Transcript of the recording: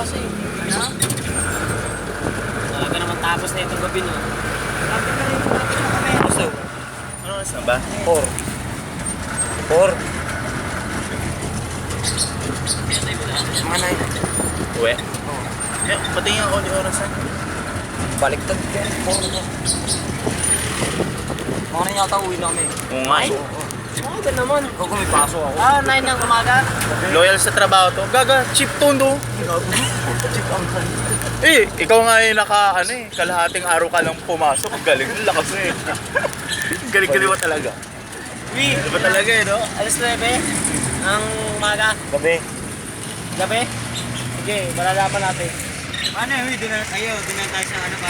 kasi. Ano? Talaga naman tapos na itong gabi, no? Sabi ka rin, tapos na kami. So, ano oras na ba? 4. 4. Mga 9. Uwe? Oo. Pati nga ako di orasan. Baliktad yan. 4 na. Mga na yata uwi namin. Oo nga eh. Umaga naman. Ikaw kung may paso ako. 9 ng umaga. Loyal sa trabaho to. Gaga, chip to no? Eh, ikaw nga yung kalahating araw ka lang pumasok. Ang galing, ang lakas mo eh. Galing-galing mo talaga. Uy, Ano ba talaga eh, no? alas 9 ng umaga. Gabi. Gabi? Sige, malalaman natin. Ano, doon na tayo sa ano ba?